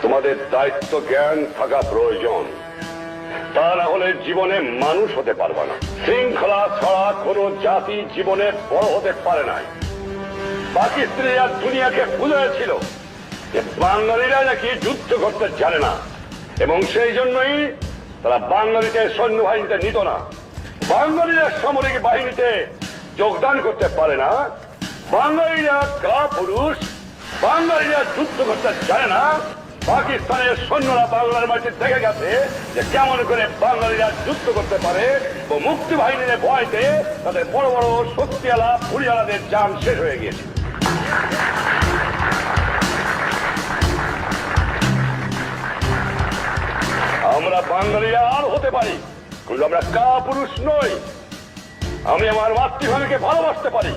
তোমাদের দায়িত্ব জ্ঞান থাকা প্রয়োজন, তা না হলে জীবনে মানুষ হতে পারবে না। শৃঙ্খলা ছাড়া কোনো জাতি জীবনে বড় হতে পারে নাই। পাকিস্তানিরা দুনিয়াকে বুঝিয়েছিল যে বাঙালিরা নাকি যুদ্ধ করতে জানে না, এবং সেই জন্যই তারা বাঙালিতে সৈন্যবাহিনীতে নিত না। বাঙালিরা সামরিক বাহিনীতে যোগদান করতে পারে না। বাঙালিরা কাপুরুষ, বাঙালিরা যুদ্ধ করতে জানে না। পাকিস্তানের সৈন্যরা বাংলার মাটিতে দেখে গেছে যে কেমন করে বাঙালিরা যুদ্ধ করতে পারে, ও মুক্তি বাহিনীর ভয়তে তাদের বড় বড় শক্তিওয়ালা পুরিয়ালাদের যান শেষ হয়ে গিয়েছে। আমরা বাঙালিরা আর হতে পারি, কিন্তু আমরা কাপুরুষ নই। আমি আমার মাতৃভূমিকে ভালোবাসতে পারি।